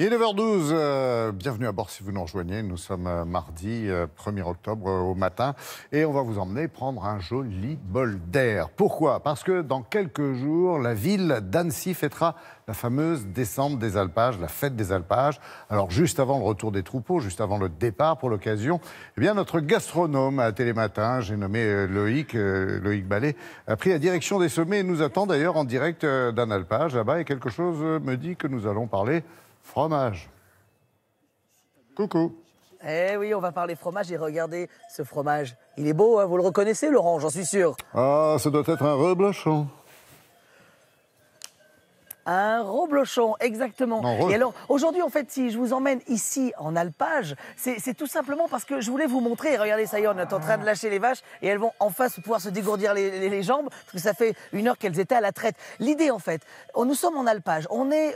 Il est 9h12, bienvenue à bord si vous nous rejoignez. Nous sommes mardi 1er octobre au matin et on va vous emmener prendre un joli bol d'air. Pourquoi? Parce que dans quelques jours, la ville d'Annecy fêtera la fameuse descente des alpages, la fête des alpages. Alors juste avant le retour des troupeaux, juste avant le départ pour l'occasion, eh bien notre gastronome à Télématin, j'ai nommé Loïc Ballet, a pris la direction des sommets et nous attend d'ailleurs en direct d'un alpage là-bas et quelque chose me dit que nous allons parler fromage. Coucou. Eh oui, on va parler fromage et regardez ce fromage. Il est beau, hein, vous le reconnaissez, Laurent, j'en suis sûr. Ah, ça doit être un reblochon. Un reblochon, exactement. Non, Et alors, aujourd'hui, en fait, si je vous emmène ici en alpage, c'est tout simplement parce que je voulais vous montrer. Regardez, ça y est, on est en train de lâcher les vaches et elles vont en face pouvoir se dégourdir les jambes parce que ça fait 1 heure qu'elles étaient à la traite. L'idée, en fait, nous sommes en alpage. On est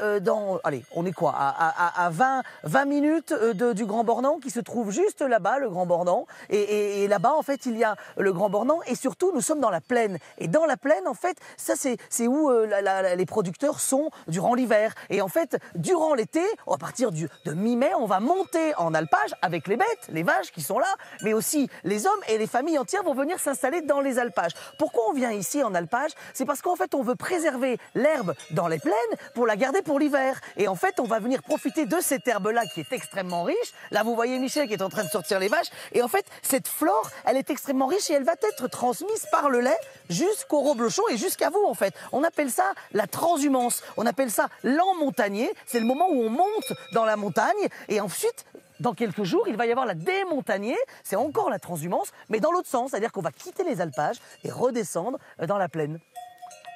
allez, on est quoi? À 20 minutes du Grand Bornand qui se trouve juste là-bas, le Grand Bornand. Et là-bas, en fait, il y a le Grand Bornand et surtout, nous sommes dans la plaine. Et dans la plaine, en fait, ça, c'est où les producteurs sont durant l'hiver. Et en fait, durant l'été, à partir de mi-mai, on va monter en alpage avec les bêtes, les vaches qui sont là, mais aussi les hommes et les familles entières vont venir s'installer dans les alpages. Pourquoi on vient ici en alpage? C'est parce qu'en fait, on veut préserver l'herbe dans les plaines pour la garder pour l'hiver. Et en fait, on va venir profiter de cette herbe-là qui est extrêmement riche. Là, vous voyez Michel qui est en train de sortir les vaches. Et en fait, cette flore, elle est extrêmement riche et elle va être transmise par le lait jusqu'au reblochon et jusqu'à vous, en fait. On appelle ça la transhumance. On appelle ça l'an montagnier. C'est le moment où on monte dans la montagne et ensuite, dans quelques jours, il va y avoir la démontagnier. C'est encore la transhumance, mais dans l'autre sens. C'est-à-dire qu'on va quitter les alpages et redescendre dans la plaine.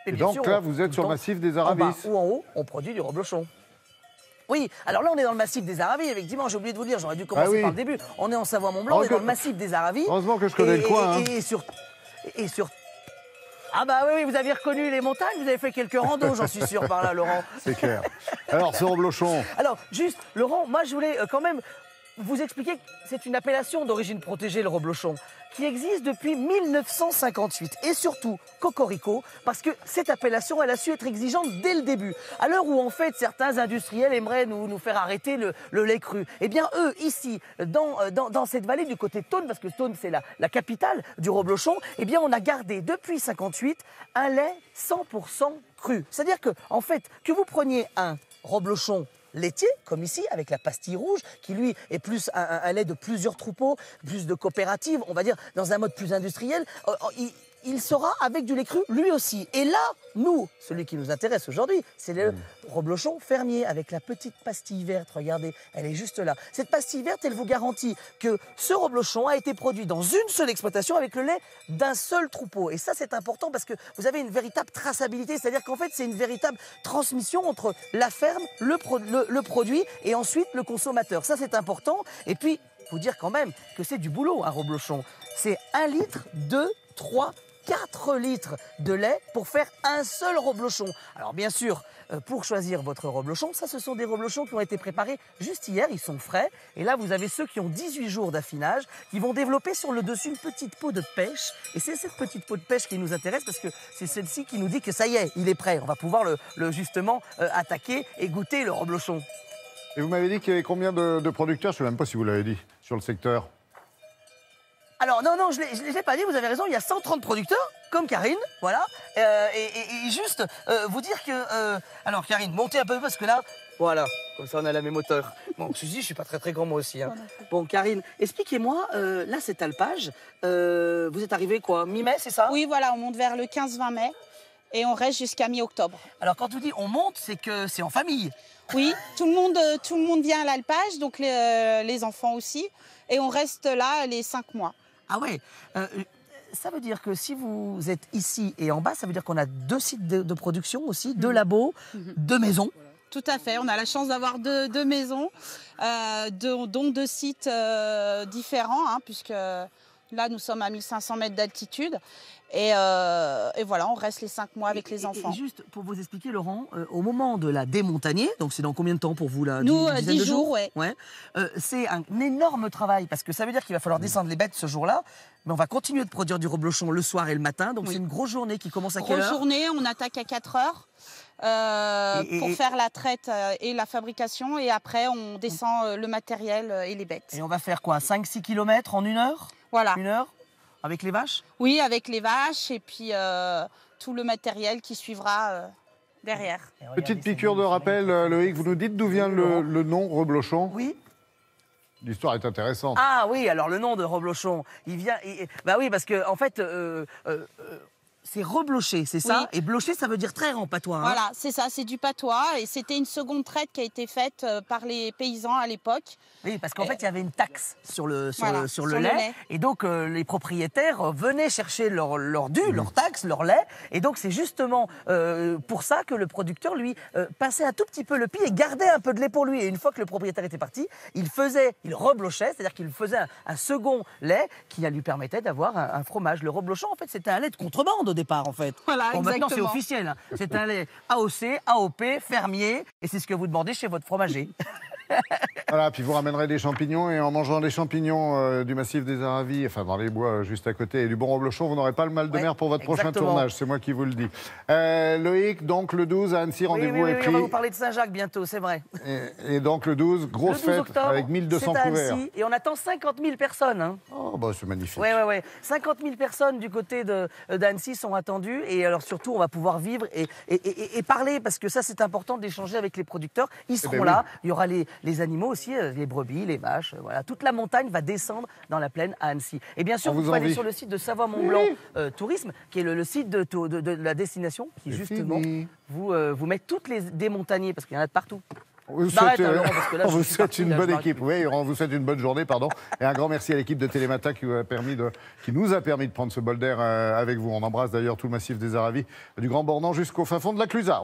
Et donc sûr, là, vous êtes sur le massif des Aravis. En bas ou en haut, on produit du reblochon. Oui, alors là on est dans le massif des Aravis, effectivement, j'ai oublié de vous dire, j'aurais dû commencer par le début. On est en Savoie-Mont-Blanc, on est dans le massif des Aravis. Heureusement que je connais le coin. Et sur ah bah oui, vous avez reconnu les montagnes, vous avez fait quelques randos, j'en suis sûr, par là, Laurent. C'est clair. Alors, ce reblochon. Alors, juste, Laurent, moi je voulais quand même vous expliquer que c'est une appellation d'origine protégée, le reblochon, qui existe depuis 1958. Et surtout, cocorico, parce que cette appellation, elle a su être exigeante dès le début. À l'heure où, en fait, certains industriels aimeraient nous faire arrêter le lait cru. Eh bien, eux, ici, dans cette vallée du côté de Thônes, parce que Thônes, c'est la capitale du reblochon, eh bien, on a gardé, depuis 58, un lait 100% cru. C'est-à-dire que, en fait, que vous preniez un reblochon laitier, comme ici, avec la pastille rouge, qui lui est plus un lait de plusieurs troupeaux, plus de coopératives, on va dire, dans un mode plus industriel, il sera avec du lait cru, lui aussi. Et là, nous, celui qui nous intéresse aujourd'hui, c'est le reblochon fermier, avec la petite pastille verte, regardez, elle est juste là. Cette pastille verte, elle vous garantit que ce reblochon a été produit dans une seule exploitation avec le lait d'un seul troupeau. Et ça, c'est important parce que vous avez une véritable traçabilité, c'est-à-dire qu'en fait, c'est une véritable transmission entre la ferme, le produit et ensuite le consommateur. Ça, c'est important. Et puis, faut dire quand même que c'est du boulot, un reblochon. C'est 1 litre, 2, 3, 4 litres de lait pour faire un seul reblochon. Alors bien sûr, pour choisir votre reblochon, ça ce sont des reblochons qui ont été préparés juste hier, ils sont frais. Et là vous avez ceux qui ont 18 jours d'affinage, qui vont développer sur le dessus une petite peau de pêche. Et c'est cette petite peau de pêche qui nous intéresse parce que c'est celle-ci qui nous dit que ça y est, il est prêt. On va pouvoir justement attaquer et goûter le reblochon. Et vous m'avez dit qu'il y avait combien de producteurs? Je ne sais même pas si vous l'avez dit, sur le secteur. Alors non, je ne l'ai pas dit, vous avez raison, il y a 130 producteurs, comme Karine, voilà. Et juste vous dire que... alors Karine, montez un peu parce que là, voilà, comme ça on a la même hauteur. Bon, je suis pas très grand moi aussi. Hein. Bon Karine, expliquez-moi, là cet alpage, vous êtes arrivé quoi, mi-mai, c'est ça? Oui, voilà, on monte vers le 15-20 mai et on reste jusqu'à mi-octobre. Alors quand on dit on monte, c'est que c'est en famille? Oui, tout le monde vient à l'alpage, donc les enfants aussi, et on reste là les 5 mois. Ah ouais, ça veut dire que si vous êtes ici et en bas, ça veut dire qu'on a 2 sites de production aussi, 2 labos, 2 maisons. Tout à fait, on a la chance d'avoir deux maisons, dont 2 sites différents, hein, puisque là nous sommes à 1500 mètres d'altitude. Et voilà, on reste les 5 mois avec les enfants. Et juste pour vous expliquer, Laurent, au moment de la démontagner, donc c'est dans combien de temps pour vous là? Nous, 10 jours, ouais. C'est un énorme travail parce que ça veut dire qu'il va falloir descendre les bêtes ce jour-là, mais on va continuer de produire du reblochon le soir et le matin, donc c'est une grosse journée qui commence à quelle heure? Grosse journée, on attaque à 4 heures. pour faire la traite et la fabrication. Et après, on descend le matériel et les bêtes. Et on va faire quoi, 5-6 km en 1 heure? Voilà. 1 heure avec les vaches? Oui, avec les vaches et puis tout le matériel qui suivra derrière. Petite piqûre de rappel, Loïc, vous nous dites d'où vient le nom Reblochon? Oui. L'histoire est intéressante. Ah oui, alors le nom de Reblochon, il vient... bah oui, parce que en fait... c'est rebloché, c'est ça? Oui. Et blocher, ça veut dire traire en patois. Hein. Voilà, c'est ça, c'est du patois. Et c'était une seconde traite qui a été faite par les paysans à l'époque. Oui, parce qu'en fait, il y avait une taxe sur le le lait. lait. Et donc, les propriétaires venaient chercher leur dû, leur taxe, leur lait. Et donc, c'est justement pour ça que le producteur, lui, passait un tout petit peu le pied et gardait un peu de lait pour lui. Et une fois que le propriétaire était parti, il reblochait, c'est-à-dire qu'il faisait un second lait qui lui permettait d'avoir un fromage. Le reblochon, en fait, c'était un lait de contrebande au départ, en fait. Voilà, bon, maintenant, c'est exactement. officiel. Hein. C'est un lait AOC, AOP, fermier. Et c'est ce que vous demandez chez votre fromager. Voilà, puis vous ramènerez des champignons et en mangeant des champignons du massif des Aravis, enfin dans les bois juste à côté, et du bon reblochon, vous n'aurez pas le mal de mer pour votre prochain tournage, c'est moi qui vous le dis. Loïc, donc le 12 à Annecy, rendez-vous est pris. On va vous parler de Saint-Jacques bientôt, c'est vrai. Et donc le 12, grosse le 12 fête octobre, avec 1200 c'est à couverts. Annecy, et on attend 50 000 personnes. Hein. Oh, bah c'est magnifique. Oui. 50 000 personnes du côté d'Annecy sont attendues. Et alors surtout, on va pouvoir vivre et parler, parce que ça, c'est important d'échanger avec les producteurs. Ils seront là. Oui. Il y aura les animaux aussi, les brebis, les vaches. Voilà. Toute la montagne va descendre dans la plaine à Annecy. Et bien sûr, vous pouvez aller sur le site de Savoie-Mont-Blanc Tourisme, qui est le site de la destination, qui justement vous met toutes des montagnés, parce qu'il y en a de partout. On vous souhaite une bonne équipe. Oui, on vous souhaite une bonne journée, pardon. Et un grand merci à l'équipe de Télématin qui nous a permis de prendre ce bol d'air avec vous. On embrasse d'ailleurs tout le massif des Aravis, du Grand Bornand jusqu'au fin fond de la Clusaz.